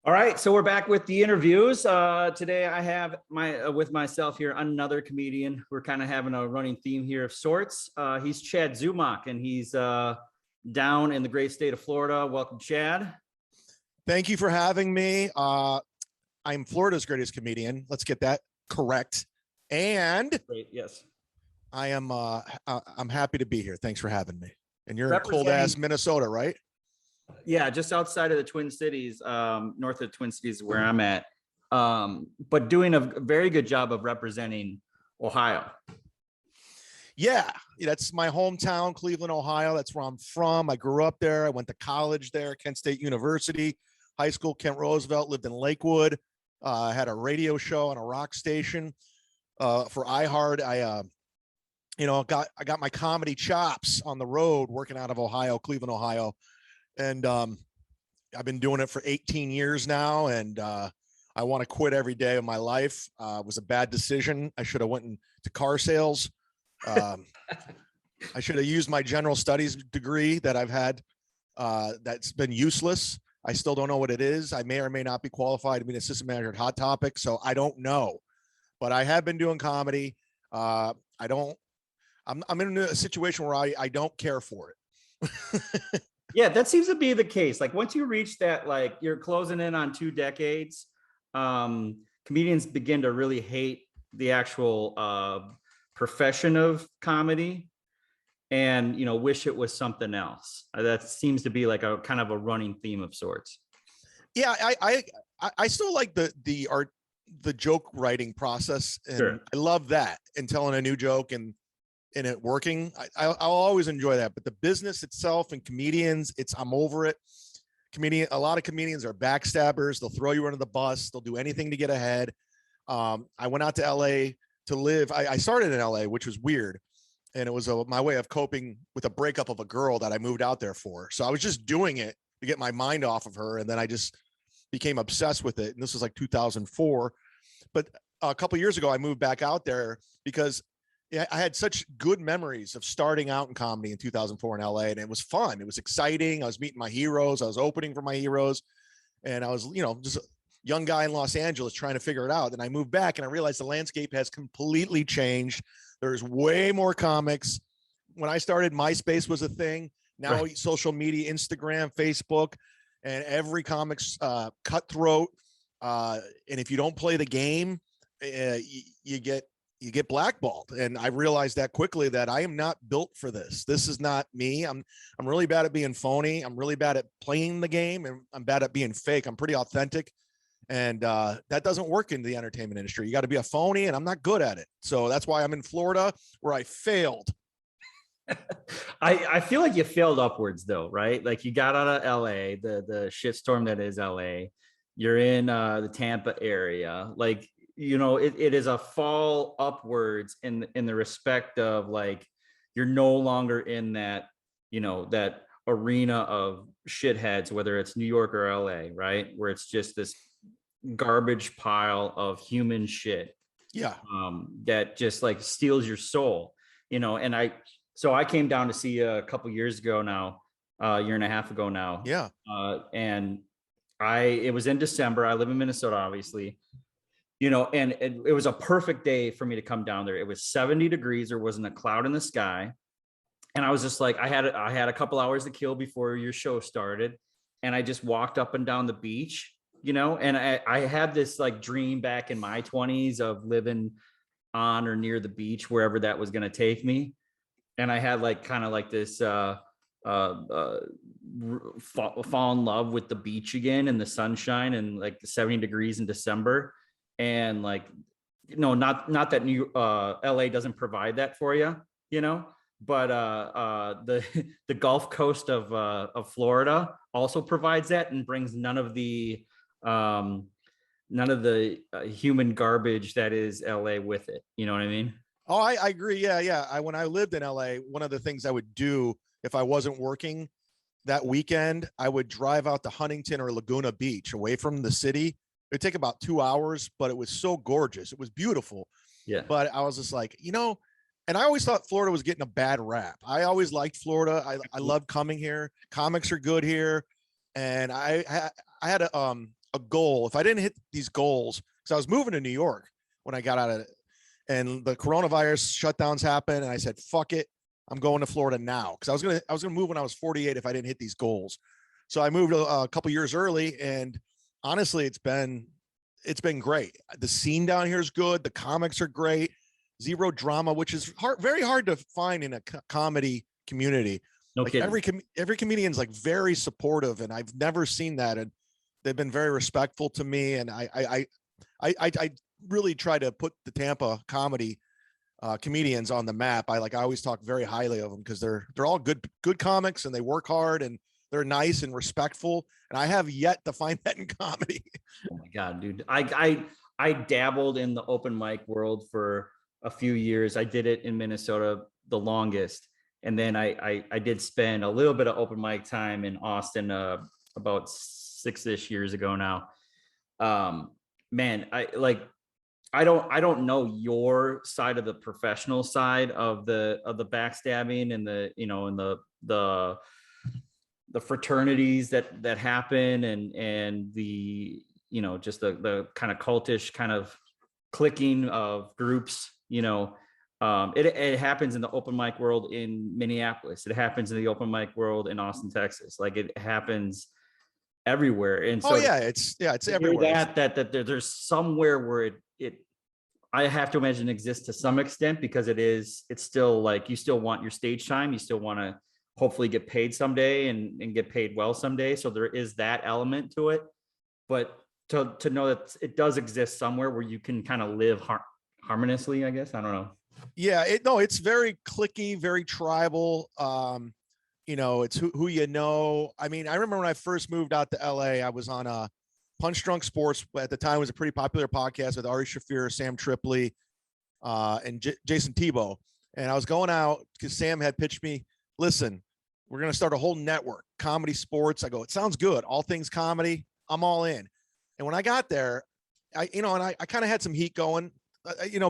All right, so we're back with the interviews. Today I have with myself here another comedian. We're kind of having a running theme here of sorts. He's Chad Zumock, and he's down in the great state of Florida. Welcome, Chad. Thank you for having me. I'm Florida's greatest comedian. Let's get that correct. And Great, yes. I'm happy to be here. Thanks for having me. And you're in cold ass Minnesota, right? Yeah, just outside of the Twin Cities, north of the Twin Cities, where I'm at. But doing a very good job of representing Ohio. Yeah, that's my hometown, Cleveland, Ohio. That's where I'm from. I grew up there. I went to college there, Kent State University, high school, Kent Roosevelt, lived in Lakewood. I had a radio show on a rock station for iHeart. I got my comedy chops on the road working out of Ohio, Cleveland, Ohio. And I've been doing it for 18 years now, and I want to quit every day of my life. It was a bad decision. I should have went into car sales. I should have used my general studies degree that I've had. That's been useless. I still don't know what it is. I may or may not be qualified to be an assistant manager at Hot Topic, so I don't know. But I have been doing comedy. I'm in a situation where I don't care for it. Yeah, that seems to be the case. Like once you reach that, like you're closing in on 2 decades, comedians begin to really hate the actual profession of comedy and, wish it was something else. That seems to be like a kind of a running theme of sorts. Yeah, I still like the joke writing process, and sure. I love that, and telling a new joke and it working. I'll always enjoy that, but the business itself and comedians, I'm over it. A lot of comedians are backstabbers. They'll throw you under the bus. They'll do anything to get ahead. I went out to LA to live. I started in LA, which was weird. And it was my way of coping with a breakup of a girl that I moved out there for. So I was just doing it to get my mind off of her. And then I just became obsessed with it. And this was like 2004. But a couple of years ago, I moved back out there because I had such good memories of starting out in comedy in 2004 in LA, and it was fun. It was exciting. I was meeting my heroes. I was opening for my heroes, and I was, just a young guy in Los Angeles trying to figure it out. And I moved back and I realized the landscape has completely changed. There's way more comics. When I started, MySpace was a thing. Now right. Social media, Instagram, Facebook, and every comic's cutthroat. And if you don't play the game, you get blackballed. And I realized that quickly, that I am not built for this. This is not me. I'm really bad at being phony. I'm really bad at playing the game, and I'm bad at being fake. I'm pretty authentic. And that doesn't work in the entertainment industry. You got to be a phony, and I'm not good at it. So that's why I'm in Florida, where I failed. I feel like you failed upwards though, right? Like you got out of LA, the shitstorm that is LA. You're in the Tampa area. Like, it is a fall upwards in the respect of like, you're no longer in that, that arena of shitheads, whether it's New York or LA, right? Where it's just this garbage pile of human shit. Yeah. That just like steals your soul, and I came down to see you a couple years ago now, a year and a half ago now. Yeah. And it was in December. I live in Minnesota, obviously. And it was a perfect day for me to come down there. It was 70 degrees. There wasn't a cloud in the sky. And I was just like, I had a couple hours to kill before your show started. And I just walked up and down the beach, and I had this like dream back in my 20s of living on or near the beach, wherever that was going to take me. And I had like kind of like this fall in love with the beach again and the sunshine and like 70 degrees in December. And like, not that LA doesn't provide that for you, but the Gulf Coast of Florida also provides that and brings none of the human garbage that is LA with it. You know what I mean? Oh, I agree. Yeah. When I lived in LA, one of the things I would do if I wasn't working that weekend, I would drive out to Huntington or Laguna Beach away from the city. It'd take about 2 hours, but it was so gorgeous. It was beautiful. Yeah. But I was just like, and I always thought Florida was getting a bad rap. I always liked Florida. I love coming here. Comics are good here. And I had a a goal, if I didn't hit these goals, because I was moving to New York when I got out of it, and the coronavirus shutdowns happened, and I said, fuck it, I'm going to Florida now, because I was gonna move when I was 48 if I didn't hit these goals. So I moved a couple years early, and honestly, it's been great. The scene down here is good. The comics are great. Zero drama, which is very hard to find in a comedy community. No Like kidding. every comedian's like very supportive, and I've never seen that. And they've been very respectful to me. And I really try to put the Tampa comedy comedians on the map. I always talk very highly of them because they're all good comics, and they work hard, and they're nice and respectful. And I have yet to find that in comedy. Oh my God, dude. I dabbled in the open mic world for a few years. I did it in Minnesota the longest. And then I did spend a little bit of open mic time in Austin about 6-ish years ago now. Man, I don't know your side of the professional side of the backstabbing and the fraternities that happen, and the, just the kind of cultish kind of clicking of groups. It happens in the open mic world in Minneapolis. It happens in the open mic world in Austin, Texas. Like, it happens everywhere. And so It's everywhere. that there's somewhere where it I have to imagine exists to some extent, because it's still like, you still want your stage time. You still want to hopefully get paid someday, and get paid well someday. So there is that element to it. But to know that it does exist somewhere where you can kind of live harmoniously, I guess. I don't know. Yeah, it's very clicky, very tribal. It's who you know. I mean, I remember when I first moved out to LA, I was on a Punch Drunk Sports. At the time, it was a pretty popular podcast with Ari Shaffir, Sam Tripoli, and Jason Tebow. And I was going out because Sam had pitched me, listen, we're going to start a whole network, comedy sports. I go, it sounds good. All things comedy. I'm all in. And when I got there, I kind of had some heat going.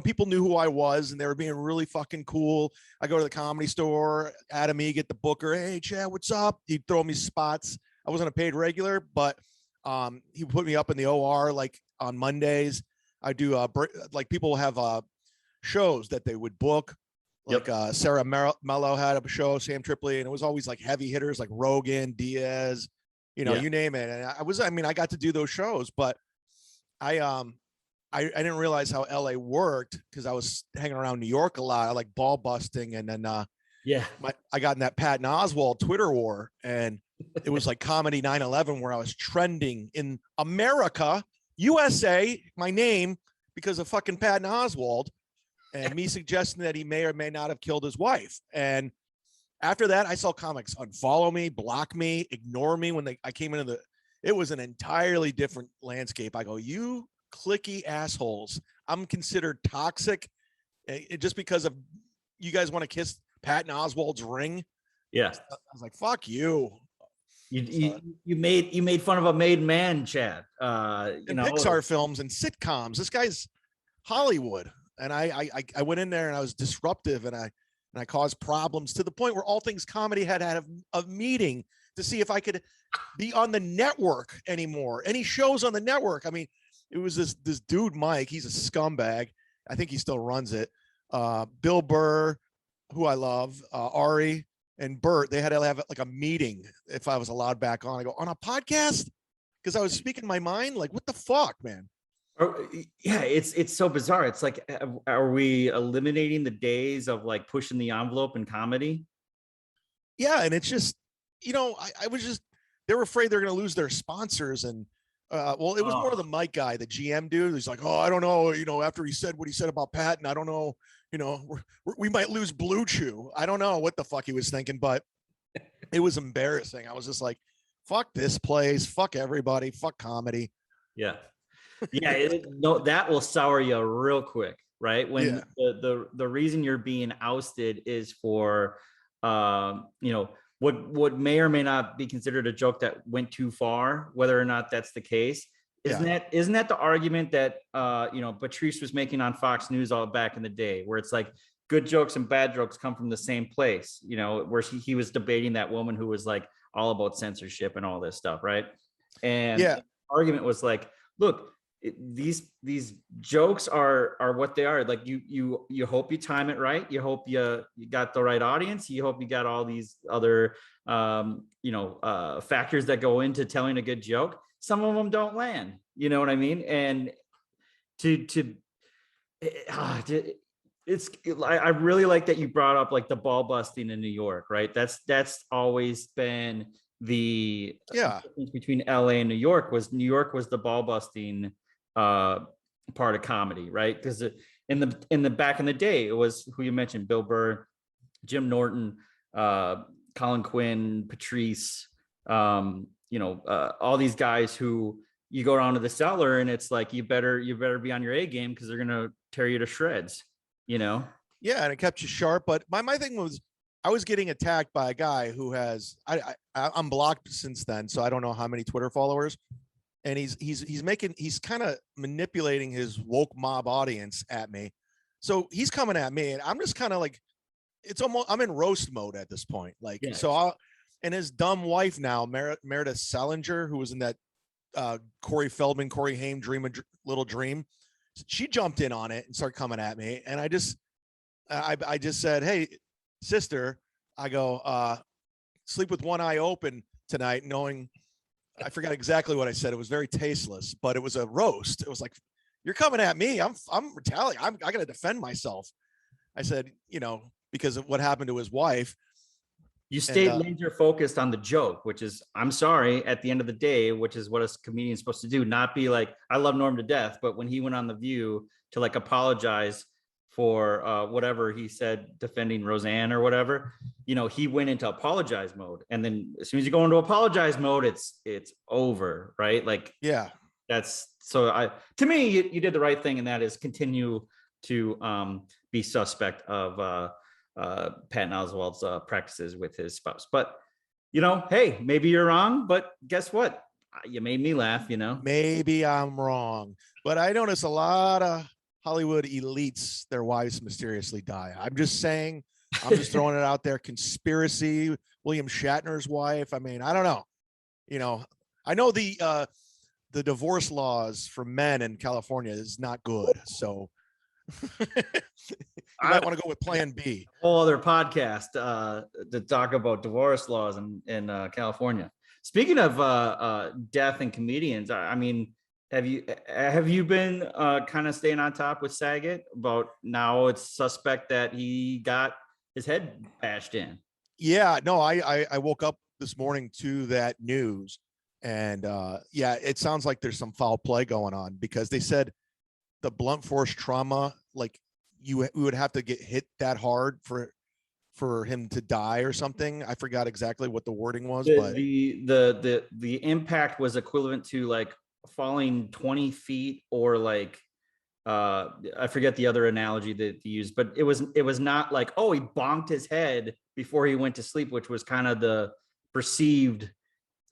People knew who I was, and they were being really fucking cool. I go to the Comedy Store, Adam Egget, the booker. Hey, Chad, what's up? He'd throw me spots. I wasn't a paid regular, but he put me up in the OR like on Mondays. I do like people have shows that they would book. Like Sarah Mello had a show, Sam Tripoli, and it was always like heavy hitters like Rogan, Diaz, you name it. And I got to do those shows, but I didn't realize how LA worked because I was hanging around New York a lot. I like ball busting. And then I got in that Patton Oswalt Twitter war, and it was like Comedy 9/11 where I was trending in America, USA, my name, because of fucking Patton Oswalt, and me suggesting that he may or may not have killed his wife. And after that, I saw comics unfollow me, block me, ignore me when I came into it was an entirely different landscape. I go, you clicky assholes. I'm considered toxic just because of you guys want to kiss Patton Oswalt's ring. Yeah. I was like, fuck you. You made fun of a made man, Chad. Pixar films and sitcoms. This guy's Hollywood. And I went in there and I was disruptive, and I caused problems to the point where All Things Comedy had a meeting to see if I could be on the network anymore. Any shows on the network. I mean, it was this dude, Mike. He's a scumbag. I think he still runs it. Bill Burr, who I love, Ari and Bert. They had to have like a meeting if I was allowed back on. I go, on a podcast? Because I was speaking my mind. Like, what the fuck, man? Yeah, it's so bizarre. It's like, are we eliminating the days of like pushing the envelope in comedy? Yeah, and it's just, I was just, they were afraid they're going to lose their sponsors. And well, it was more the Mike guy, the GM dude. He's like, oh, I don't know. After he said what he said about Patton, I don't know. We might lose Blue Chew. I don't know what the fuck he was thinking, but it was embarrassing. I was just like, fuck this place. Fuck everybody. Fuck comedy. Yeah. Yeah. No, that will sour you real quick, right? When the reason you're being ousted is for, what may or may not be considered a joke that went too far, whether or not that's the case. Isn't that the argument that Patrice was making on Fox News all back in the day, where it's like good jokes and bad jokes come from the same place, where he was debating that woman who was like all about censorship and all this stuff, right? And argument was like, look, these jokes are what they are. Like you hope you time it right. You hope you got the right audience. You hope you got all these other factors that go into telling a good joke. Some of them don't land. You know what I mean? And to it's I really like that you brought up like the ball busting in New York, right? That's always been the difference between LA and New York was the ball busting part of comedy, right? Because in the back in the day, it was who you mentioned, Bill Burr, Jim Norton, Colin Quinn, Patrice, all these guys who you go around to the cellar and it's like you better be on your A game because they're gonna tear you to shreds, Yeah, and it kept you sharp. But my thing was, I was getting attacked by a guy who has I'm blocked since then, so I don't know how many Twitter followers. And he's kind of manipulating his woke mob audience at me. So he's coming at me, and I'm just kind of like, it's almost, I'm in roast mode at this point. Like, so and his dumb wife now, Meredith Salinger, who was in that Corey Feldman, Corey Haim Little Dream, she jumped in on it and started coming at me. And I just said, hey, sister, I go, sleep with one eye open tonight, knowing, I forgot exactly what I said. It was very tasteless, but it was a roast. It was like, you're coming at me. I'm retaliating. I got to defend myself. I said, because of what happened to his wife. You stayed laser focused on the joke, which is, I'm sorry, at the end of the day, which is what a comedian is supposed to do, not be like, I love Norm to death. But when he went on The View to like apologize for whatever he said, defending Roseanne or whatever, he went into apologize mode. And then as soon as you go into apologize mode, it's over, right? Like, yeah, that's so to me, you did the right thing. And that is continue to be suspect of Patton Oswalt's practices with his spouse. But, hey, maybe you're wrong, but guess what? You made me laugh, Maybe I'm wrong, but I notice a lot of Hollywood elites, their wives mysteriously die. I'm just saying, I'm just throwing it out there. Conspiracy, William Shatner's wife. I mean, I don't know. I know the divorce laws for men in California is not good. So you might want to go with plan B. Whole other podcast to talk about divorce laws in California. Speaking of death and comedians, I mean, have you been kind of staying on top with Saget about now it's suspect that he got his head bashed in? Yeah, no, I woke up this morning to that news, and it sounds like there's some foul play going on, because they said the blunt force trauma, like we would have to get hit that hard for him to die or something. I forgot exactly what the wording was, but the impact was equivalent to like falling 20 feet or like I forget the other analogy that he used, but it was not like, oh, he bonked his head before he went to sleep, which was kind of the perceived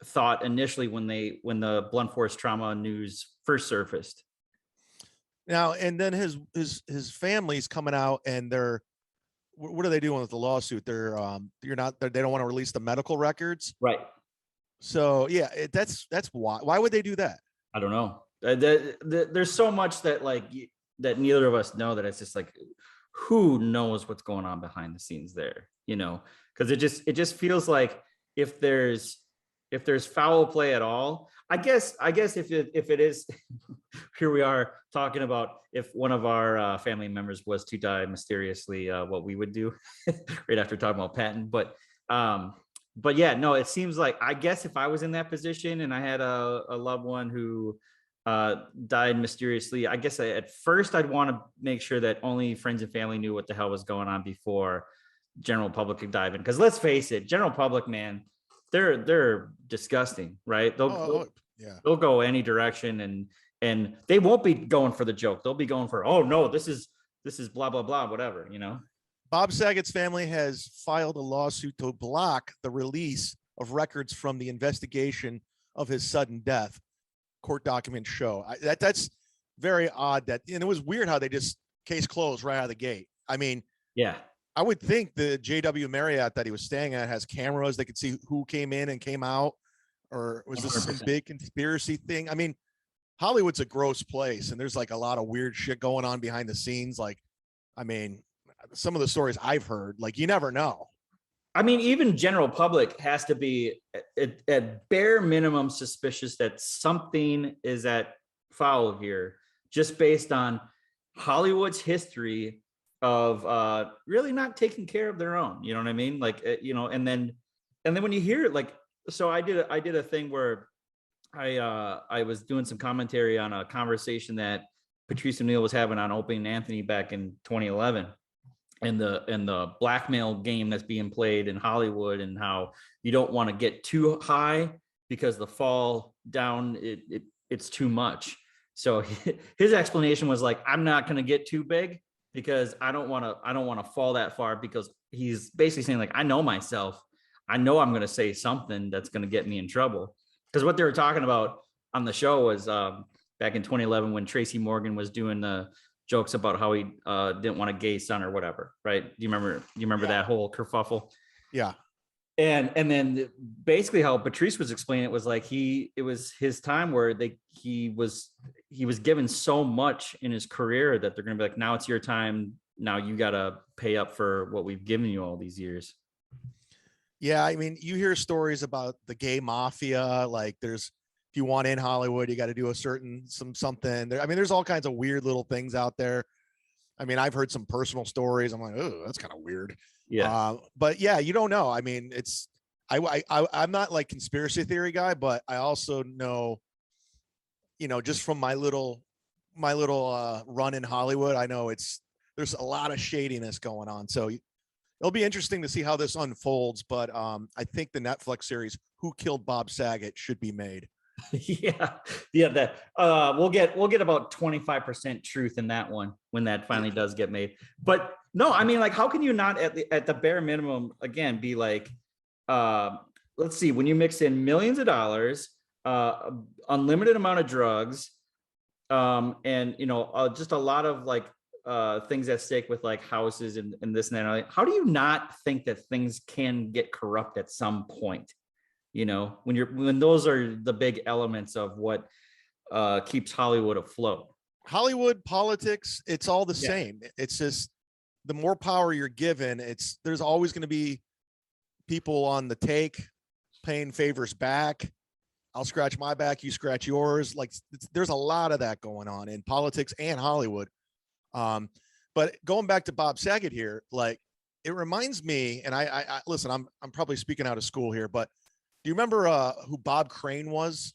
thought initially when the blunt force trauma news first surfaced. Now, and then his family's coming out, and what are they doing with the lawsuit? They don't want to release the medical records. Right. So yeah, that's why would they do that? I don't know. There's so much that that neither of us know, that it's just like, who knows what's going on behind the scenes there, because it just feels like if there's foul play at all, I guess if it is, here we are talking about if one of our family members was to die mysteriously, what we would do right after talking about Patton. But yeah, no, it seems like, I guess if I was in that position and I had a loved one who died mysteriously, I guess at first I'd want to make sure that only friends and family knew what the hell was going on before general public could dive in. Because let's face it, general public, man, they're disgusting, right? They'll go any direction, and they won't be going for the joke. They'll be going for, oh no, this is blah blah blah, whatever, Bob Saget's family has filed a lawsuit to block the release of records from the investigation of his sudden death. Court documents show that's very odd. And it was weird how they just case closed right out of the gate. I mean, yeah, I would think the JW Marriott that he was staying at has cameras. They could see who came in and came out. or was this some 100%. big conspiracy thing? I mean, Hollywood's a gross place, and there's like a lot of weird shit going on behind the scenes. Like, I mean, some of the stories I've heard, like you never know. I mean, even general public has to be at bare minimum suspicious that something is at foul here, just based on Hollywood's history of really not taking care of their own. You know what I mean? Like, and then when you hear it, like, so I did a thing where I was doing some commentary on a conversation that Patrice O'Neill was having on Opie and Anthony back in 2011, and the blackmail game that's being played in Hollywood, and how you don't want to get too high because the fall down it's too much. So his explanation was like, I'm not going to get too big because I don't want to fall that far, because he's basically saying like, I know myself. I know I'm going to say something that's going to get me in trouble. Because what they were talking about on the show was back in 2011 when Tracy Morgan was doing the jokes about how he didn't want a gay son or whatever, right? Do you remember that whole kerfuffle? Yeah. And then basically how Patrice was explaining it was like it was his time where he was given so much in his career that they're gonna be like, now it's your time. Now you gotta pay up for what we've given you all these years. Yeah, I mean, you hear stories about the gay mafia. Like, if you want in Hollywood, you got to do something. I mean, there's all kinds of weird little things out there. I mean, I've heard some personal stories. I'm like, oh, that's kind of weird. Yeah. But yeah, you don't know. I mean, I'm not like conspiracy theory guy, but I also know, just from my little run in Hollywood, I know there's a lot of shadiness going on. So it'll be interesting to see how this unfolds. But I think the Netflix series "Who Killed Bob Saget" should be made. Yeah. That we'll get about 25% truth in that one when that finally does get made. But no, I mean, like, how can you not at the bare minimum again be like, let's see, when you mix in millions of dollars, unlimited amount of drugs, and just a lot of like things at stake with like houses and this and that. Like, how do you not think that things can get corrupt at some point? When those are the big elements of what keeps Hollywood afloat. Hollywood politics, it's all the Yeah. same. It's just the more power you're given, there's always going to be people on the take paying favors back. I'll scratch my back, you scratch yours. Like, there's a lot of that going on in politics and Hollywood. But going back to Bob Saget here, like, it reminds me, and I listen, I'm probably speaking out of school here, but do you remember who Bob Crane was?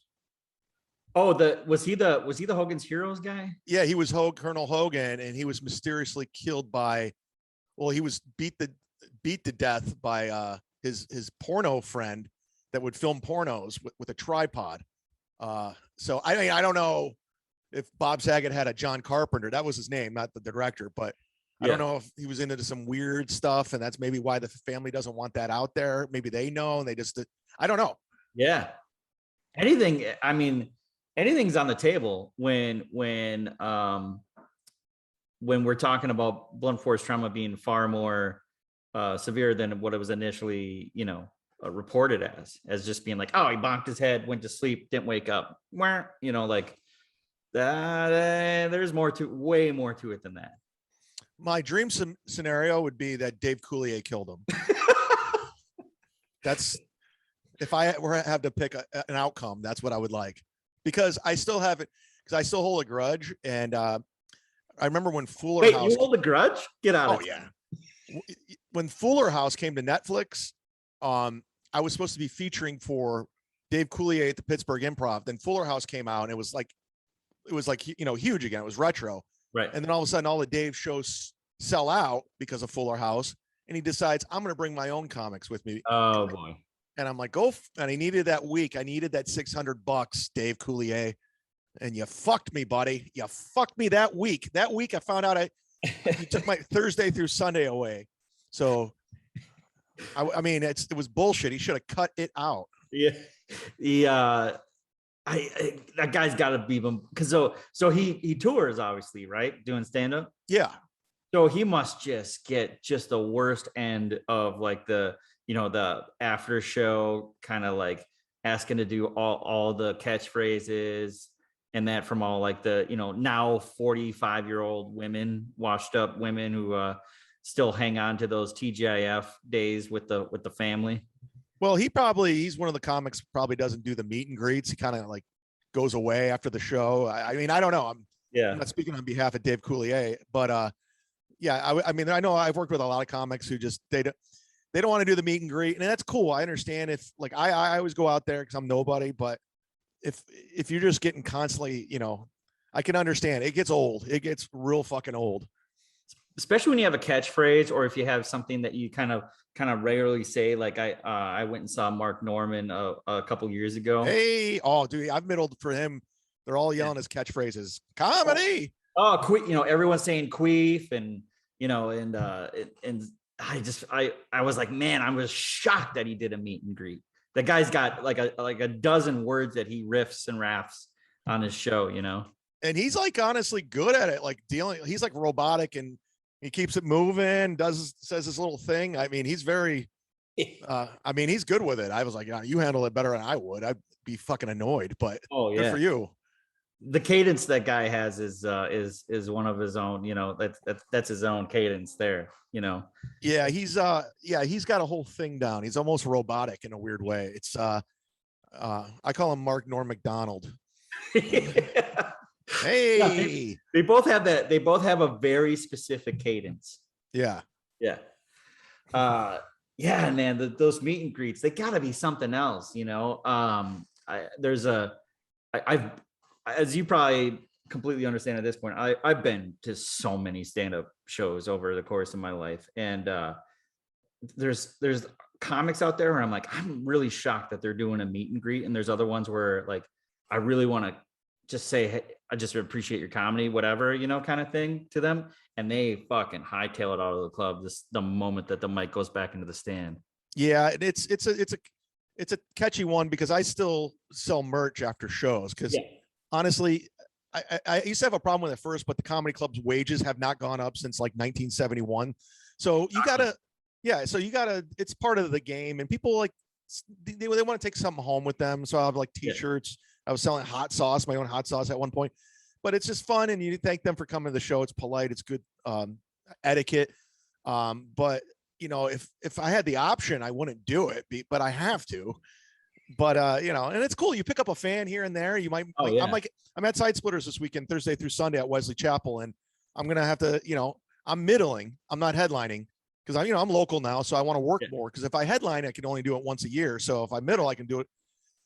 Oh, was he the Hogan's Heroes guy? Yeah, he was Colonel Hogan, and he was mysteriously killed by, well, he was beat to death by his porno friend that would film pornos with a tripod. So I mean, I don't know if Bob Saget had a John Carpenter, that was his name, not the director, but I don't know if he was into some weird stuff, and that's maybe why the family doesn't want that out there. Maybe they know, and they just, I don't know. Yeah. I mean, anything's on the table when we're talking about blunt force trauma being far more severe than what it was initially, reported as just being like, oh, he bonked his head, went to sleep, didn't wake up. Like that. There's way more to it than that. My dream scenario would be that Dave Coulier killed him. That's, if I were to have to pick an outcome, that's what I would like, because I still have it, because I still hold a grudge. And I remember when Fuller Wait, House. you hold a grudge? Get out! Oh yeah. When Fuller House came to Netflix, I was supposed to be featuring for Dave Coulier at the Pittsburgh Improv. Then Fuller House came out, and it was like huge again. It was retro. Right. And then all of a sudden, all the Dave shows sell out because of Fuller House. And he decides, I'm going to bring my own comics with me. Oh boy. And I'm like, go. And I needed that week. I needed that $600, Dave Coulier. And you fucked me, buddy. You fucked me that week. That week I found out you took my Thursday through Sunday away. So, I mean, it was bullshit. He should have cut it out. Yeah. That guy's got to be him, because so he tours, obviously, right, doing stand up. Yeah. So he must just get just the worst end of like the after show kind of like asking to do all the catchphrases and that from all like the, now 45-year-old women, washed up women who still hang on to those TGIF days with the family. Well, he's one of the comics who probably doesn't do the meet and greets. He kind of like goes away after the show. I mean, I don't know. I'm not speaking on behalf of Dave Coulier, but yeah, I mean, I know I've worked with a lot of comics who just they don't want to do the meet and greet, and that's cool. I understand if like I always go out there because I'm nobody, but if you're just getting constantly, I can understand it gets old. It gets real fucking old. Especially when you have a catchphrase or if you have something that you kind of regularly say. Like I went and saw Mark Norman a couple years ago. Hey, oh dude, I've middled for him. They're all yelling his catchphrases. Comedy. Oh, everyone's saying queef and and I was like, man, I was shocked that he did a meet and greet. The guy's got like a dozen words that he riffs and raps on his show, And he's like honestly good at it, like he's like robotic and he keeps it moving, says this little thing. I mean, he's very he's good with it. I was like, yeah, you handle it better than I would. I'd be fucking annoyed, but good for you. The cadence that guy has is one of his own, that's his own cadence there, Yeah, he's got a whole thing down. He's almost robotic in a weird way. It's I call him Mark Norm McDonald. Hey, they both have that. They both have a very specific cadence. Yeah. Yeah, man, those meet and greets, they gotta be something else, I've, as you probably completely understand at this point, I've been to so many stand-up shows over the course of my life. And there's comics out there where I'm like, I'm really shocked that they're doing a meet and greet. And there's other ones where like, I really want to just say, hey, I just appreciate your comedy, whatever, kind of thing to them. And they fucking hightail it out of the club the moment that the mic goes back into the stand. Yeah. It's a catchy one because I still sell merch after shows. Cause honestly, I used to have a problem with it first, but the comedy club's wages have not gone up since like 1971. So you gotta, it's part of the game and people like, they want to take something home with them. So I have like t-shirts. I was selling hot sauce, my own hot sauce at one point, but it's just fun. And you thank them for coming to the show. It's polite. It's good etiquette. But if I had the option, I wouldn't do it, but I have to. But and it's cool. You pick up a fan here and there. You might. I'm at Side Splitters this weekend, Thursday through Sunday at Wesley Chapel, and I'm gonna have to. I'm middling. I'm not headlining because I'm local now, so I want to work more. Because if I headline, I can only do it once a year. So if I middle, I can do it.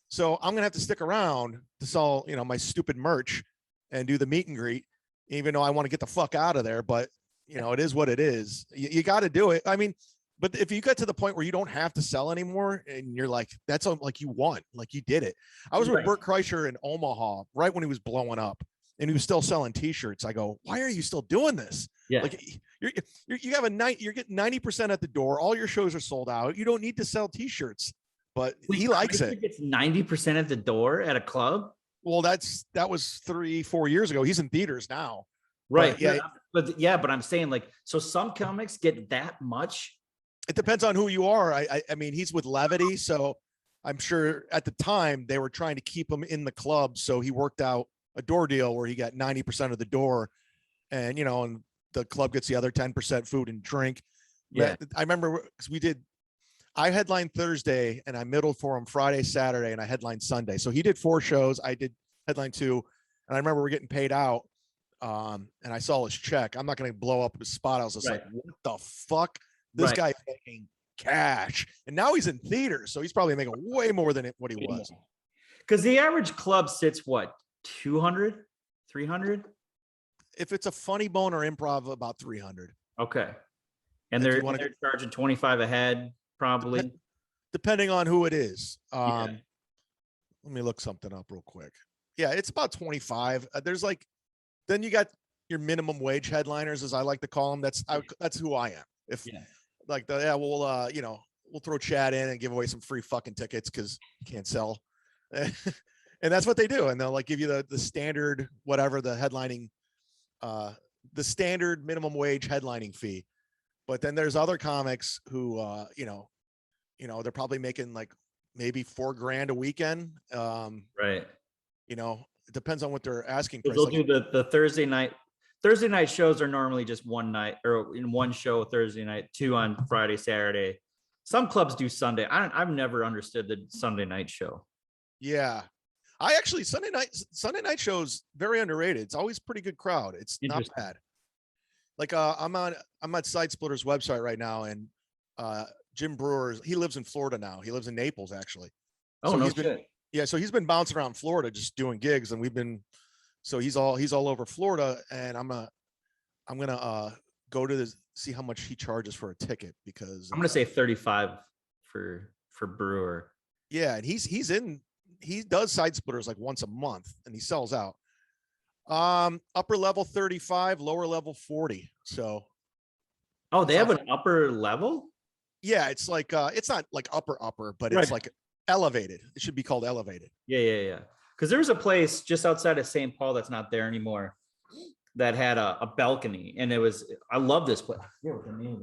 So I'm gonna have to stick around to sell my stupid merch and do the meet and greet, even though I want to get the fuck out of there. But it is what it is. You got to do it. I mean. But if you get to the point where you don't have to sell anymore and you're like, that's like you won, like you did it. I was with Bert Kreischer in Omaha right when he was blowing up and he was still selling t-shirts. I go, why are you still doing this? Yeah. Like you have you're getting 90% at the door. All your shows are sold out. You don't need to sell t-shirts, but he likes it. Gets 90% at the door at a club. Well, that was 3-4 years ago. He's in theaters now. Right. But I'm saying like, so some comics get that much. It depends on who you are. I mean, he's with Levity, so I'm sure at the time they were trying to keep him in the club. So he worked out a door deal where he got 90% of the door, and and the club gets the other 10% food and drink. Yeah, I remember because I headlined Thursday and I middled for him Friday, Saturday, and I headlined Sunday. So he did 4 shows. I did headline 2, and I remember we're getting paid out. And I saw his check. I'm not going to blow up his spot. I was just like, what the fuck? This guy's making cash, and now he's in theaters, so he's probably making way more than what he was. Because the average club sits what, 200, 300? If it's a funny bone or improv, about 300. Okay, and they're charging 25 a head, probably, depending on who it is. Let me look something up real quick. Yeah, it's about 25. There's then you got your minimum wage headliners, as I like to call them. That's who I am. If we'll throw Chad in and give away some free fucking tickets because you can't sell. And that's what they do. And they'll give you the standard, whatever the headlining, the standard minimum wage headlining fee. But then there's other comics who, they're probably making maybe $4,000 a weekend. Right. You know, it depends on what they're asking Because price. they'll do the Thursday night. Thursday night shows are normally just one night or in one show Thursday night, two on Friday, Saturday. Some clubs do Sunday. I've never understood the Sunday night show. Yeah. I actually Sunday night shows very underrated. It's always pretty good crowd. It's not bad. Like I'm at Side Splitter's website right now, and Jim Brewer, he lives in Florida now. He lives in Naples actually. Oh, So no he's been shit. yeah, so he's been bouncing around Florida just doing gigs, and so he's all over Florida, and I'm gonna go to see how much he charges for a ticket, because I'm gonna say 35 for Brewer. yeah, and he does Side Splitters like once a month, and he sells out. Upper level 35, lower level 40. So Oh, they have an upper level? yeah, it's like it's not like upper, but Right. it's like elevated. It should be called elevated. Yeah. Because there was a place just outside of St. Paul that's not there anymore that had a balcony, and I love this place. I forget what the name of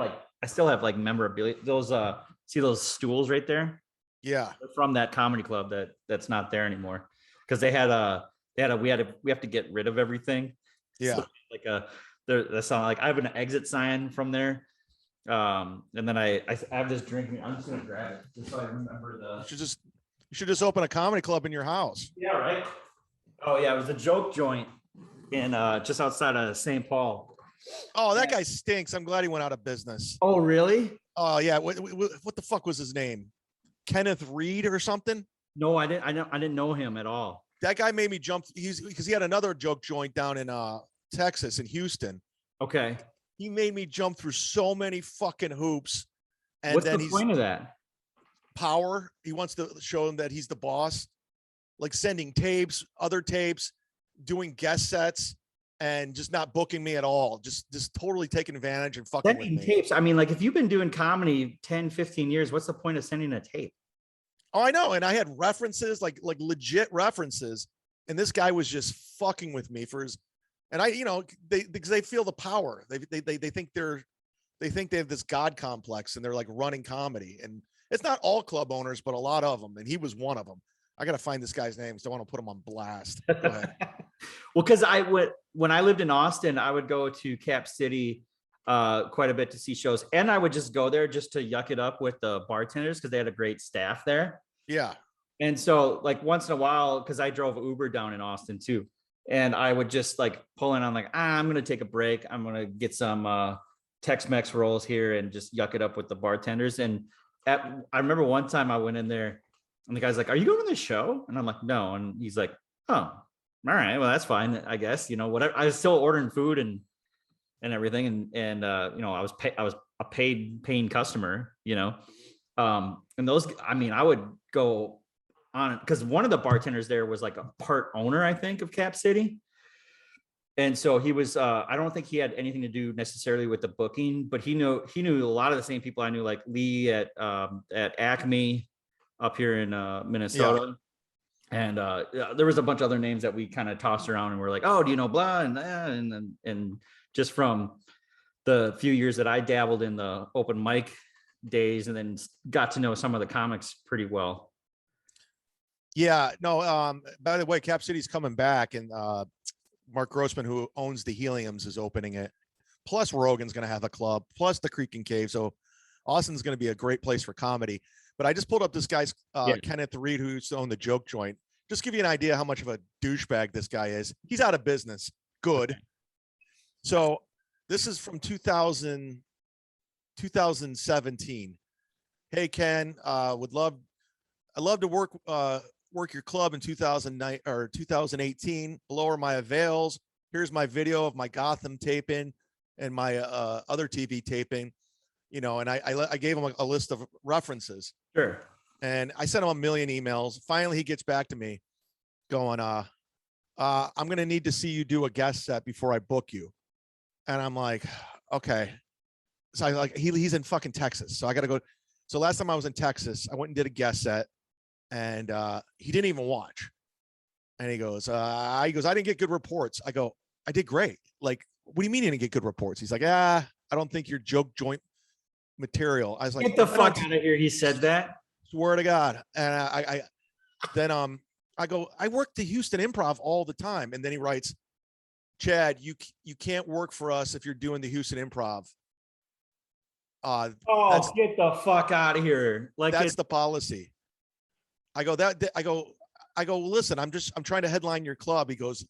it. I still have like memorabilia. Those see those stools right there? Yeah. They're from that comedy club that's not there anymore. Because we have to get rid of everything. Yeah. So that's not like I have an exit sign from there. And then I have this drink. I'm just gonna grab it just so I remember You should just open a comedy club in your house. Yeah, right. Oh yeah, it was a joke joint in just outside of St. Paul. Oh, that guy stinks. I'm glad he went out of business. Oh really? Oh yeah. What the fuck was his name? Kenneth Reed or something? No, I didn't know him at all. That guy made me jump. Because he had another joke joint down in Texas, in Houston. Okay. He made me jump through so many fucking hoops. And What's then the point of that? Power. He wants to show him that he's the boss, like sending tapes, other tapes, doing guest sets, and just not booking me at all. Just totally taking advantage and fucking Sending with me. tapes. I mean, like if you've been doing comedy 10, 15 years, what's the point of sending a tape? Oh, I know. And I had references, like legit references. And this guy was just fucking with me for his, and because they feel the power. They think they have this God complex, and they're like running comedy. And it's not all club owners, but a lot of them. And he was one of them. I got to find this guy's name, so I want to put him on blast. Go ahead. Well, because when I lived in Austin, I would go to Cap City quite a bit to see shows, and I would just go there just to yuck it up with the bartenders because they had a great staff there. Yeah. And so, like once in a while, because I drove Uber down in Austin too, and I would just like pull in on like, I'm gonna take a break. I'm gonna get some Tex-Mex rolls here and just yuck it up with the bartenders. And I remember one time I went in there, and the guy's like, "Are you going to the show?" And I'm like, "No." And he's like, "Oh, all right, well that's fine, I guess. Whatever." I was still ordering food and everything, and I was a paying customer, and those, I mean, I would go on because one of the bartenders there was like a part owner, I think, of Cap City. And so he was, I don't think he had anything to do necessarily with the booking, but he knew a lot of the same people I knew, like Lee at Acme up here in Minnesota. Yeah. And there was a bunch of other names that we kind of tossed around, and we're like, "Oh, do you know blah?" And just from the few years that I dabbled in the open mic days, and then got to know some of the comics pretty well. Yeah, no, by the way, Cap City's coming back, and Mark Grossman, who owns the Heliums, is opening it. Plus Rogan's going to have a club, plus the Creek and Cave. So Austin's going to be a great place for comedy. But I just pulled up this guy's Kenneth Reed, who's owned the Joke Joint. Just give you an idea how much of a douchebag this guy is. He's out of business. Good. So this is from 2017. Hey, Ken, I'd love to work your club in 2009 or 2018. Below are my avails. Here's my video of my Gotham taping and my other TV taping, and I gave him a list of references. Sure. And I sent him a million emails. Finally, he gets back to me going, I'm going to need to see you do a guest set before I book you. And I'm like, okay. So he's in fucking Texas. So I got to go. So last time I was in Texas, I went and did a guest set, and he didn't even watch. And he goes, I didn't get good reports. I go, I did great. Like, what do you mean you didn't get good reports? He's like, I don't think your joke joint material. I was like, get the fuck out of here. He said that. Swear to God. And then I go, I work the Houston Improv all the time. And then he writes, Chad, you can't work for us if you're doing the Houston Improv. Oh, get the fuck out of here. Like that's the policy. I go, listen, I'm trying to headline your club. He goes,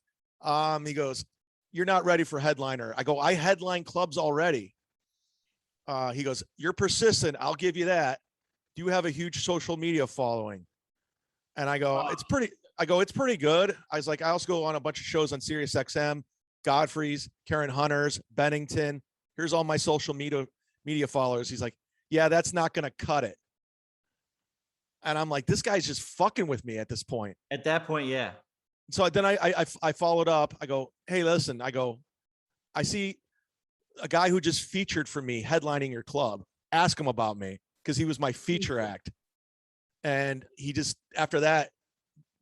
you're not ready for headliner. I go, I headline clubs already. He goes, you're persistent. I'll give you that. Do you have a huge social media following? And I go, it's pretty good. I was like, I also go on a bunch of shows on Sirius XM, Godfrey's, Karen Hunter's, Bennington. Here's all my social media followers. He's like, yeah, that's not going to cut it. And I'm like, this guy's just fucking with me at this point. At that point, yeah. So then I followed up. I go, hey, listen, I see a guy who just featured for me headlining your club. Ask him about me, because he was my feature act. And he just, after that,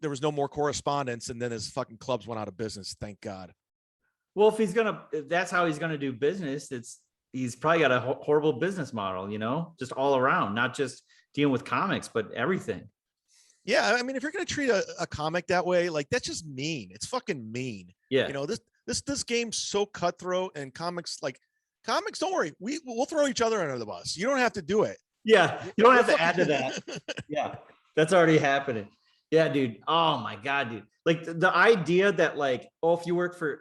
there was no more correspondence. And then his fucking clubs went out of business. Thank God. Well, if that's how he's going to do business, he's probably got a horrible business model, just all around, not just dealing with comics, but everything. Yeah. I mean, if you're going to treat a comic that way, like, that's just mean. It's fucking mean. Yeah. This game's so cutthroat, and comics, don't worry. We'll throw each other under the bus. You don't have to do it. Yeah. You don't have to add to that. Yeah. That's already happening. Yeah, dude. Oh my God, dude. Like the idea that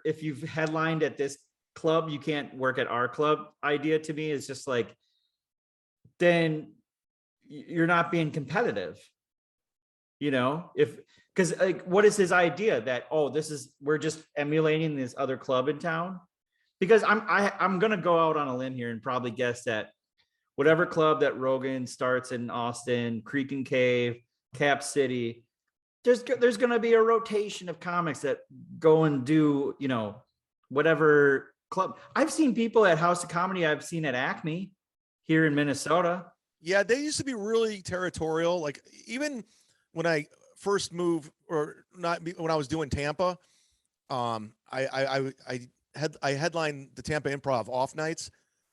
if you've headlined at this club, you can't work at our club idea to me is just like, then you're not being competitive, because like, what is his idea that, we're just emulating this other club in town? Because I'm going to go out on a limb here and probably guess that whatever club that Rogan starts in Austin, Creek and Cave, Cap City, there's going to be a rotation of comics that go and do, whatever club. I've seen people at House of Comedy. I've seen at Acme here in Minnesota. Yeah. They used to be really territorial. Like, even when I first moved, or not when I was doing Tampa, I headlined the Tampa Improv off nights,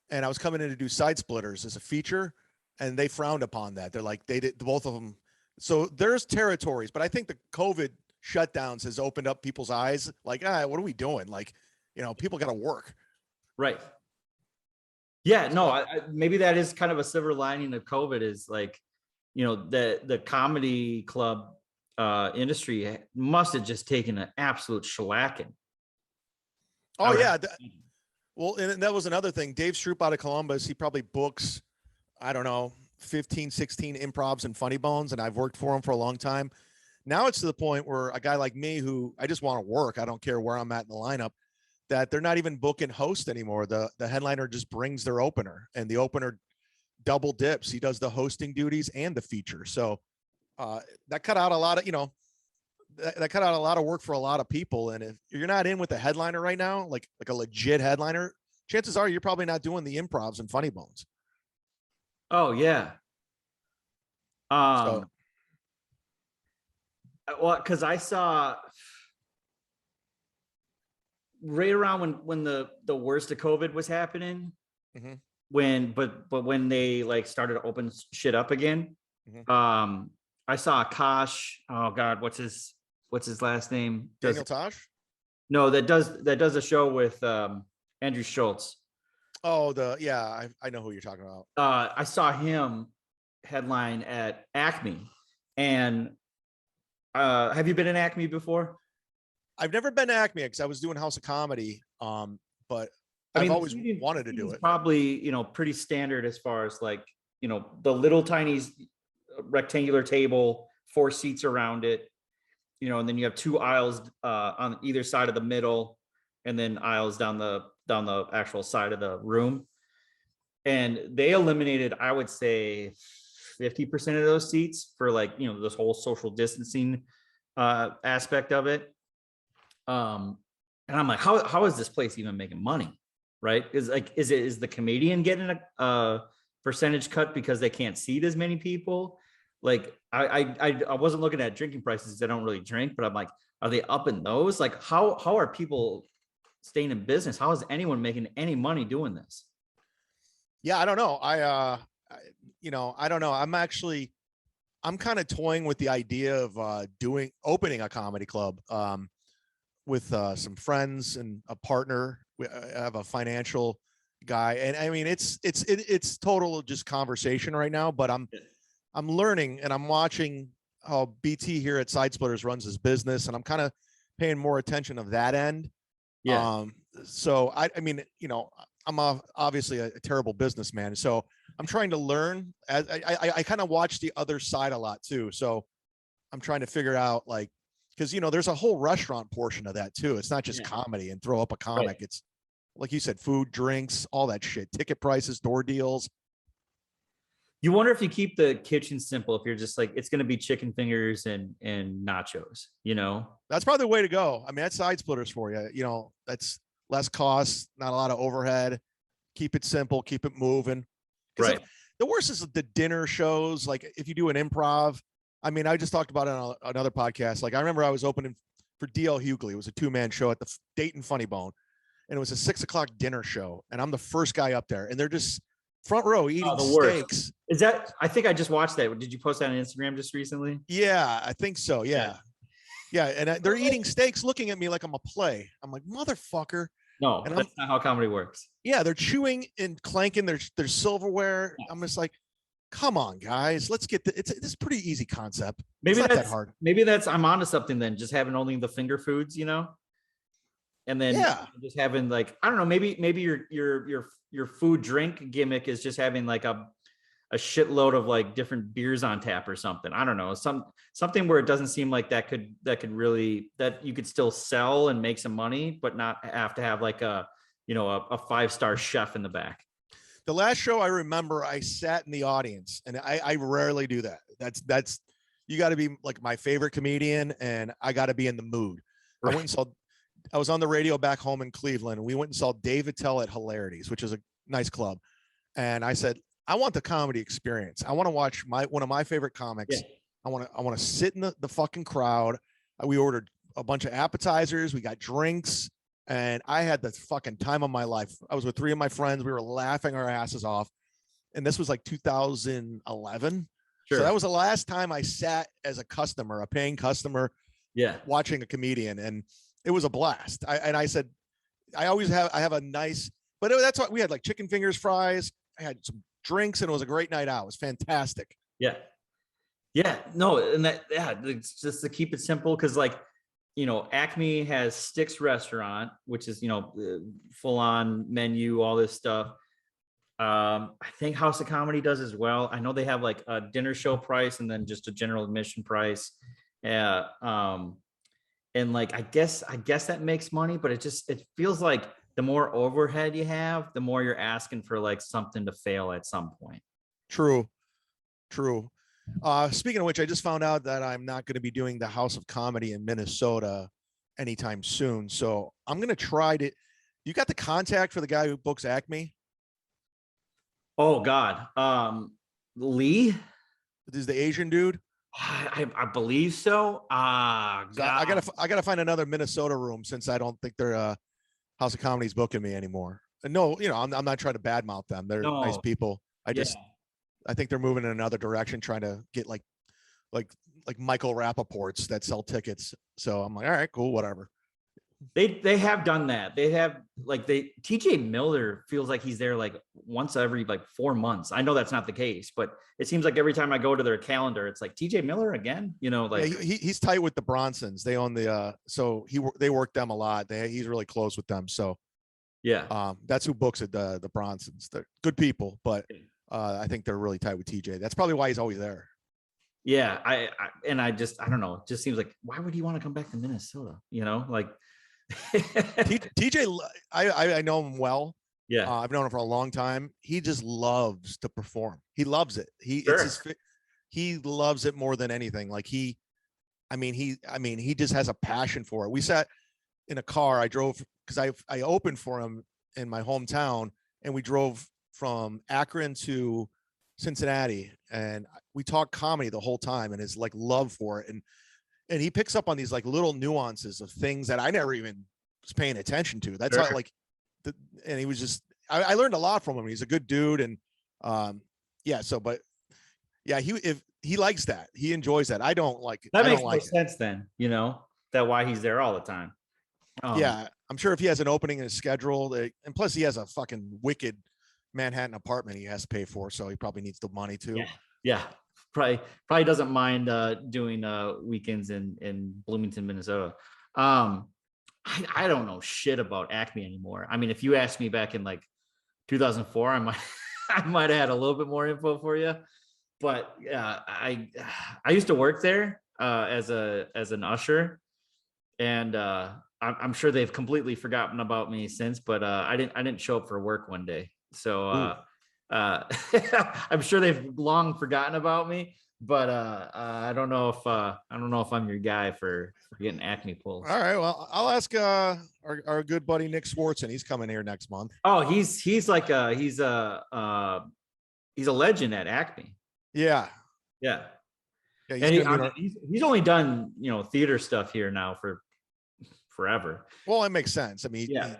and I was coming in to do Side Splitters as a feature, and they frowned upon that. They're like, they did, both of them. So there's territories, but I think the COVID shutdowns has opened up people's eyes. Like, what are we doing? Like, people got to work. Right. Yeah, no, maybe that is kind of a silver lining of COVID, is like, the comedy club industry must have just taken an absolute shellacking. Oh yeah. Well, and that was another thing. Dave Stroop out of Columbus, he probably books, I don't know, 15, 16 improvs and funny bones. And I've worked for him for a long time. Now it's to the point where a guy like me, who I just want to work, I don't care where I'm at in the lineup, that they're not even booking host anymore. The headliner just brings their opener, and the opener double dips. He does the hosting duties and the feature. So that cut out a lot of, that cut out a lot of work for a lot of people. And if you're not in with a headliner right now, like a legit headliner, chances are you're probably not doing the improvs and funny bones. Oh yeah. Well, because I saw right around when the worst of COVID was happening, mm-hmm. when they like started to open shit up again, mm-hmm. I saw Kosh. Oh God, what's his last name? Daniel Tosh? No, that does a show with Andrew Schultz. Oh, I know who you're talking about. I saw him headline at Acme, and have you been in Acme before? I've never been to Acme because I was doing House of Comedy, but I've always wanted to do it. Probably, pretty standard as far as like, the little tiny rectangular table, 4 seats around it, and then you have 2 aisles on either side of the middle, and then aisles down the actual side of the room. And they eliminated, I would say, 50% of those seats for like, this whole social distancing aspect of it. And I'm like, how is this place even making money? Right? Is the comedian getting a percentage cut because they can't seat as many people? Like, I wasn't looking at drinking prices. I don't really drink, but I'm like, are they upping those? Like, how are people staying in business? How is anyone making any money doing this? Yeah, I don't know. I don't know. I'm actually, I'm kind of toying with the idea of opening a comedy club with some friends and a partner. I have a financial guy, and I mean it's total just conversation right now. But I'm learning and I'm watching how BT here at Side Splitters runs his business, and I'm kind of paying more attention of that end. Yeah. So I mean, I'm obviously a terrible businessman, so I'm trying to learn. As I kind of watch the other side a lot too, so I'm trying to figure out like, because there's a whole restaurant portion of that too. It's not just comedy and throw up a comic. Right. It's like you said, food, drinks, all that shit, ticket prices, door deals. You wonder if you keep the kitchen simple, if you're just like, it's going to be chicken fingers and nachos, That's probably the way to go. I mean, that's Side Splitters for you. That's less cost, not a lot of overhead. Keep it simple, keep it moving. Right. The worst is the dinner shows. Like if you do an improv, I mean, I just talked about it on another podcast. Like I remember I was opening for DL Hughley. It was a 2-man show at the Dayton Funny Bone, and it was a 6:00 dinner show. And I'm the first guy up there, and they're just front row eating steaks. Is that? I think I just watched that. Did you post that on Instagram just recently? Yeah, I think so. Yeah. And they're eating steaks, looking at me like I'm a play. I'm like, motherfucker. No, and that's not how comedy works. Yeah, they're chewing and clanking their silverware. Yeah. I'm just like, come on, guys, let's get it's pretty easy concept. Maybe it's not that's that hard. Maybe I'm onto something then. Just having only the finger foods, and then just having like, I don't know, maybe your food drink gimmick is just having like a shitload of like different beers on tap or something. I don't know, something where it doesn't seem like that could really, that you could still sell and make some money, but not have to have like a 5-star chef in the back. The last show I remember, I sat in the audience, and I rarely do that. That's you got to be like my favorite comedian, and I got to be in the mood. Right. I was on the radio back home in Cleveland, and we went and saw Dave Attell at Hilarities, which is a nice club. And I said, I want the comedy experience. I want to watch one of my favorite comics. Yeah. I want to sit in the fucking crowd. We ordered a bunch of appetizers. We got drinks, and I had the fucking time of my life. I was with 3 of my friends. We were laughing our asses off. And this was like 2011. Sure. So that was the last time I sat as a customer, a paying customer, watching a comedian. And it was a blast. I said, I have a nice, but that's what we had, like chicken fingers, fries. I had some drinks, and it was a great night out. It was fantastic. Yeah. No, and it's just to keep it simple. Cause like, Acme has Sticks Restaurant, which is, full on menu, all this stuff. I think House of Comedy does as well. I know they have like a dinner show price and then just a general admission price. And like, I guess that makes money, but it feels like the more overhead you have, the more you're asking for like something to fail at some point. True. Speaking of which, I just found out that I'm not going to be doing the House of Comedy in Minnesota anytime soon. So I'm going to try to, you got the contact for the guy who books Acme? Oh God. Lee? This is the Asian dude? I believe so. I gotta find another Minnesota room, since I don't think their House of Comedy's booking me anymore. And no, I'm not trying to badmouth them. They're nice people. I think they're moving in another direction, trying to get like Michael Rappaport's that sell tickets. So I'm like, all right, cool, whatever. They have done that. They have like TJ Miller feels like he's there like once every like 4 months. I know that's not the case, but it seems like every time I go to their calendar, it's like TJ Miller again. He's tight with the Bronsons. They own the so they work them a lot. He's really close with them. So that's who books it. The Bronsons. They're good people, but I think they're really tight with TJ. That's probably why he's always there. Yeah, I don't know. It just seems like, why would he want to come back to Minnesota? Like. TJ, I know him well. Yeah, I've known him for a long time. He just loves to perform. He loves it. He loves it more than anything. Like he just has a passion for it. We sat in a car. I drove because I opened for him in my hometown, and we drove from Akron to Cincinnati, and we talked comedy the whole time, and his like love for it. And he picks up on these like little nuances of things that I never even was paying attention to. That's how and he was just, I learned a lot from him. He's a good dude. And but Yeah, if he likes that, he enjoys that. I don't like it. That I don't makes no like it. sense then, that why he's there all the time. Yeah, I'm sure if he has an opening in his schedule, and plus he has a fucking wicked Manhattan apartment he has to pay for, so he probably needs the money too. Yeah. Probably doesn't mind doing weekends in Bloomington, Minnesota. I don't know shit about Acme anymore. I mean, if you asked me back in like 2004, I might have had a little bit more info for you. But I used to work there as an usher, and I'm sure they've completely forgotten about me since. But I didn't show up for work one day, so I'm sure they've long forgotten about me. But I don't know if I'm your guy for getting Acme pulls. All right, well, I'll ask our good buddy Nick Swartzen. He's coming here next month. Oh, he's a legend at Acme. Yeah. Yeah. Yeah, he's only done theater stuff here now for forever. Well, it makes sense. I mean, yeah,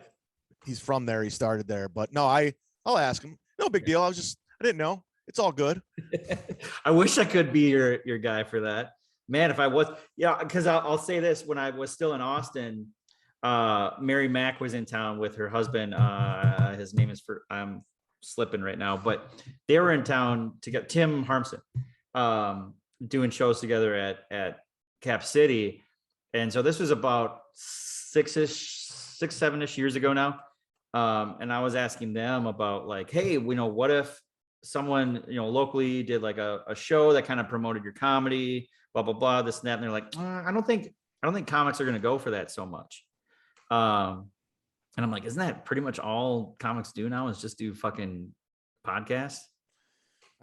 he's from there. He started there, but no, I'll ask him. No big deal. I didn't know. It's all good. I wish I could be your guy for that, man. If I was, because I'll say this: when I was still in Austin, Mary Mack was in town with her husband. His name is I'm slipping right now, but they were in town to get Tim Harmson, doing shows together at Cap City. And so this was about 7-ish years ago now. And I was asking them about like, hey, what if someone, locally did like a show that kind of promoted your comedy, blah, blah, blah, this and that. And they're like, I don't think comics are going to go for that so much. And I'm like, isn't that pretty much all comics do now is just do fucking podcasts?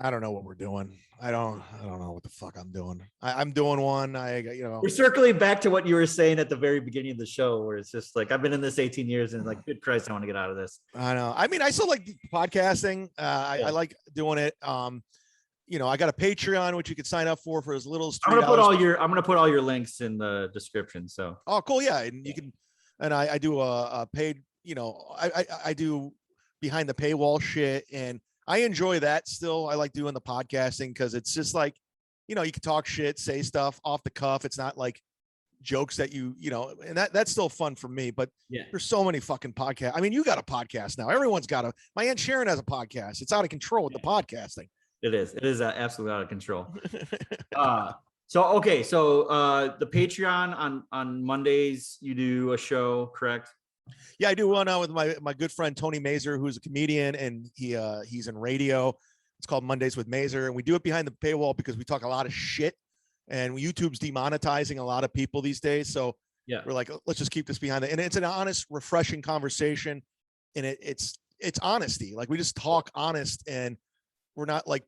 I don't know what we're doing. I don't know what the fuck I'm doing. I'm doing one. We're circling back to what you were saying at the very beginning of the show, where it's just like, I've been in this 18 years and like, good Christ, I want to get out of this. I know. I mean, I still like podcasting. I like doing it. I got a Patreon, which you can sign up for as little as $3. I'm going to put all your links in the description. So. Oh, cool. Yeah. And you can, and I do a paid, I do behind the paywall shit, and I enjoy that still. I like doing the podcasting because it's just like, you can talk shit, say stuff off the cuff. It's not like jokes that and that's still fun for me. But there's so many fucking podcasts. I mean, you got a podcast now. Everyone's got my Aunt Sharon has a podcast. It's out of control with the podcasting. It is absolutely out of control. So the Patreon on Mondays, you do a show, correct? Yeah, I do one with my good friend Tony Mazer, who's a comedian, and he's in radio. It's called Mondays with Mazer, and we do it behind the paywall because we talk a lot of shit, and YouTube's demonetizing a lot of people these days. So we're like, let's just keep this behind it, and it's an honest, refreshing conversation, and it's honesty. Like, we just talk honest, and we're not like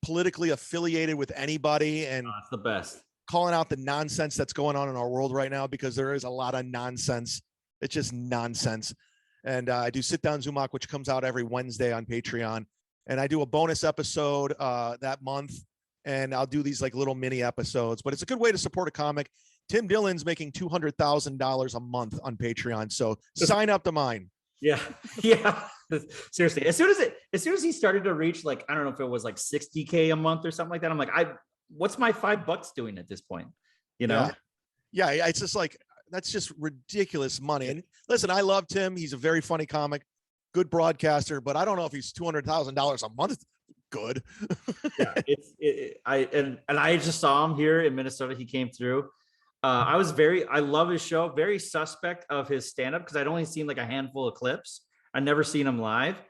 politically affiliated with anybody, and it's the best. Calling out the nonsense that's going on in our world right now, because there is a lot of nonsense. It's just nonsense. And I do Sit Down Zumock, which comes out every Wednesday on Patreon. And I do a bonus episode that month. And I'll do these like little mini episodes, but it's a good way to support a comic. Tim Dillon's making $200,000 a month on Patreon. So sign up to mine. Yeah. Yeah. Seriously. As soon as he started to reach, like, I don't know if it was like 60K a month or something like that, I'm like, what's my $5 doing at this point? Yeah. It's just like, that's just ridiculous money. And listen, I love Tim. He's a very funny comic, good broadcaster, but I don't know if he's $200,000 a month. Good. Yeah, I just saw him here in Minnesota. He came through. I love his show. Very suspect of his stand-up because I'd only seen like a handful of clips. I'd never seen him live.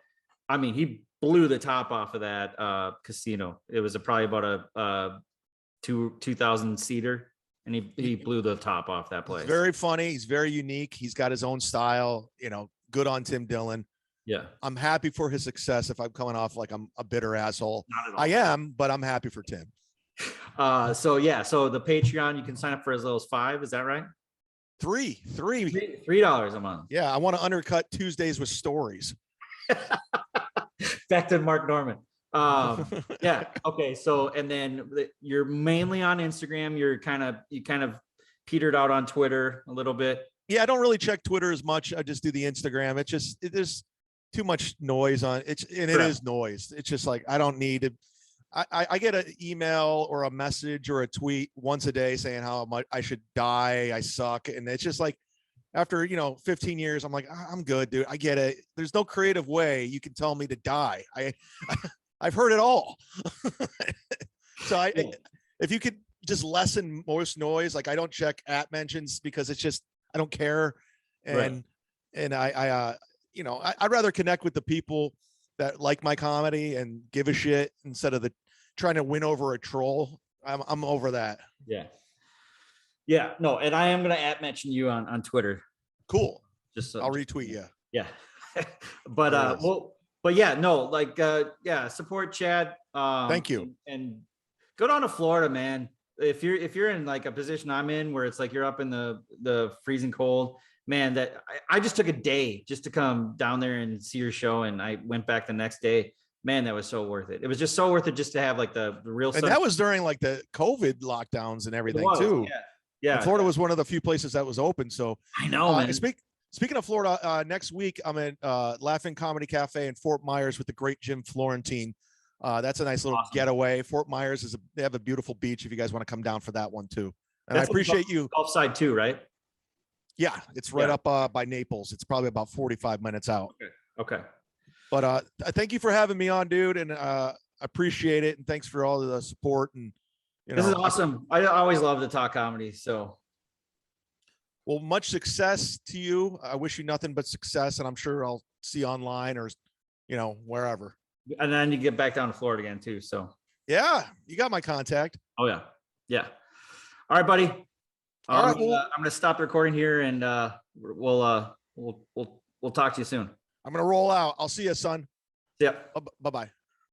I mean, he blew the top off of that casino. It was probably about a 2,000 seater. And he blew the top off that place. He's very funny. He's very unique. He's got his own style. Good on Tim Dillon. Yeah. I'm happy for his success. If I'm coming off like I'm a bitter asshole, not at all. I am, but I'm happy for Tim. So the Patreon, you can sign up for as little as $5. Is that right? $3 a month. Yeah. I want to undercut Tuesdays with stories. Back to Mark Norman. Yeah. Okay. So, and then you're mainly on Instagram. You kind of petered out on Twitter a little bit. Yeah. I don't really check Twitter as much. I just do the Instagram. There's too much noise on it. And it is noise. It's just like, I don't need it. I get an email or a message or a tweet once a day saying how much I should die. I suck. And it's just like, after, 15 years, I'm like, I'm good, dude. I get it. There's no creative way you can tell me to die. I've heard it all. So if you could just lessen most noise, like I don't check at mentions because it's just, I don't care. And, I'd rather connect with the people that like my comedy and give a shit instead of trying to win over a troll. I'm over that. Yeah. Yeah, no, and I am gonna at mention you on Twitter. Cool. Just so, I'll retweet you. Yeah. But yeah, no, like support Chad. Thank you. And go down to Florida, man. If you're in like a position I'm in where it's like you're up in the freezing cold, man, that I just took a day just to come down there and see your show, and I went back the next day. Man, that was so worth it. It was just so worth it just to have like the real. And that was during like the COVID lockdowns and everything too. Yeah. And Florida was one of the few places that was open. So I know, man. Speaking of Florida, next week I'm at Laughing Comedy Cafe in Fort Myers with the great Jim Florentine. That's a nice little getaway. Fort Myers they have a beautiful beach if you guys want to come down for that one too. And that's I appreciate you. Gulf side too, right? Yeah, it's right up by Naples. It's probably about 45 minutes out. Okay. But thank you for having me on, dude, and appreciate it. And thanks for all the support. And this is awesome. I always love to talk comedy. So, well, much success to you. I wish you nothing but success, and I'm sure I'll see you online or wherever. And then you get back down to Florida again too. So yeah, you got my contact. Oh yeah. All right, buddy. All right, I'm gonna stop the recording here, and we'll talk to you soon. I'm gonna roll out. I'll see you, son. Yep. Bye-bye.